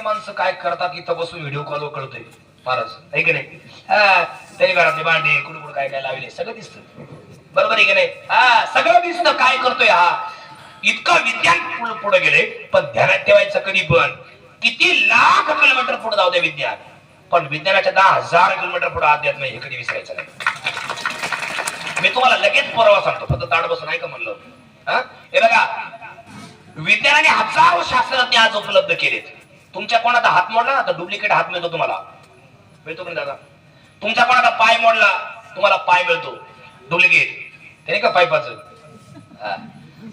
माणसं काय करतात इथं बसून व्हिडिओ कॉलवर कळतोय फारच, आहे की नाही? तरी घरातले भांडे कुठे काय काय लावले सगळं दिसतं, बरोबर आहे की नाही? सगळं दिसतं काय करतोय हा. इतकं विज्ञान पुढे गेले, पण ध्यानात ठेवायचं कधी पण किती लाख किलोमीटर पुढे जाऊ दे विज्ञान, पण विज्ञानाच्या 10,000 किलोमीटर पुढे अध्यात्म हे कधी विसरायचं नाही. मी तुम्हाला लगेच पुरावा सांगतो, फक्त ताड बसून नाही का म्हणलं. हे बघा, विज्ञानाने हजारो शास्त्रज्ञ आज उपलब्ध केलेत. तुमच्या कोणाचा हात मोडला तर डुप्लिकेट हात मिळतो तुम्हाला, मिळतो की दादा? तुमचा कोणाचा पाय मोडला तुम्हाला पाय मिळतो डुप्लिकेट, ते नाही का पायपाचं.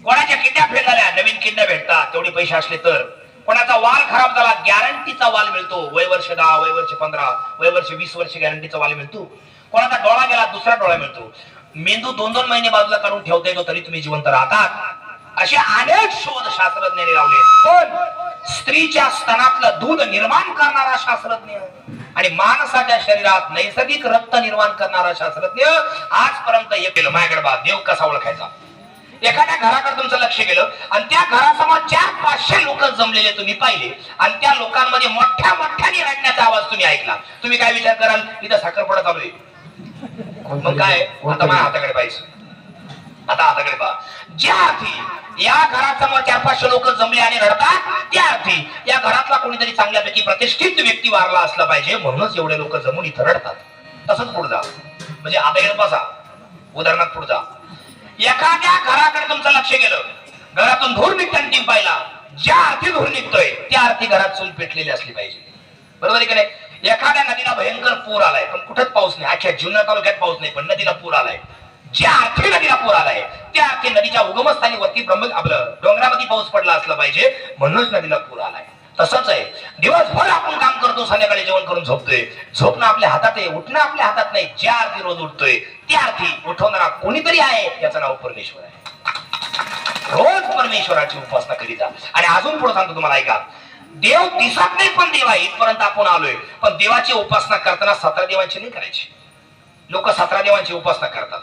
कोणाच्या किडन्या फेल झाल्या नवीन किडन्या भेटतात तेवढे पैसे असले तर. कोणाचा वाल खराब झाला गॅरंटीचा वाल मिळतो, वय वर्ष 10, वय वर्ष 15, वय वर्ष 20 वर्ष गॅरंटीचा वाल मिळतो. कोणाचा डोळा गेला दुसरा डोळा मिळतो. मेंदू 2-2 महिने बाजूला काढून ठेवता येतो तरी तुम्ही जिवंत राहतात. असे अनेक शोध शास्त्रज्ञांनी लावले. पण स्त्रीच्या स्तनातलं दूध निर्माण करणारा शास्त्रज्ञ आणि माणसाच्या शरीरात नैसर्गिक रक्त निर्माण करणारा शास्त्रज्ञ आजपर्यंत हे केलं. माझ्याकडे बा देव कसा ओळखायचा. एखाद्या घराकडे तुमचं लक्ष गेलं आणि त्या घरासमोर 400-500 लोक जमलेले तुम्ही पाहिले आणि त्या लोकांमध्ये मोठ्या मोठ्याने रडण्याचा आवाज तुम्ही ऐकला, तुम्ही काय विचार कराल? इथं साखरपुडा चालू आहे. मग काय आता माझ्या हाताकडे पाहिजे, आता हाताकडे पहा. ज्या अर्थी या घरासमोर 400-500 लोक जमले आणि रडतात, त्या अर्थी या घरातला कोणीतरी चांगल्यापैकी प्रतिष्ठित व्यक्ती वारला असला पाहिजे, म्हणूनच एवढे लोक जमून इथं रडतात. तसंच पुढे जा, म्हणजे आता येत बसा. उदाहरणार्थ पुढे जा, एखाद्या घराकडे तुमचं लक्ष गेलं, घरातून धूर निघताना टीम पाहिला, ज्या अर्थी धूर निघतोय त्या अर्थी घरात चूल पेटलेली असली पाहिजे, बरोबर आहे की नाही? एखाद्या नदीला भयंकर पूर आलाय पण कुठेच पाऊस नाही, अख्ख्या जुन्नर तालुक्यात पाऊस नाही, पण नदीला पूर आलाय. ज्या अर्थी नदीला पूर आलाय त्या अर्थी नदीच्या उगमस्थानी वरती आपलं डोंगरामध्ये पाऊस पडला असला पाहिजे, म्हणूनच नदीला पूर आलाय. तसंच आहे, दिवसभर आपण काम करतो, संध्याकाळी जेवण करून झोपतोय. झोपणं आपल्या हातात आहे, उठणं आपल्या हातात नाही. ज्या अर्थी रोज उठतोय त्या अर्थी उठवणारा कोणीतरी आहे, त्याचं नाव परमेश्वर आहे. रोज परमेश्वराची उपासना करीत जा. आणि अजून पुढे सांगतो तुम्हाला, ऐका. देव दिसत नाही पण देव आहे, इथपर्यंत आपण आलोय. पण देवाची उपासना करताना 17 देवांची नाही करायची. लोक 17 देवांची उपासना करतात.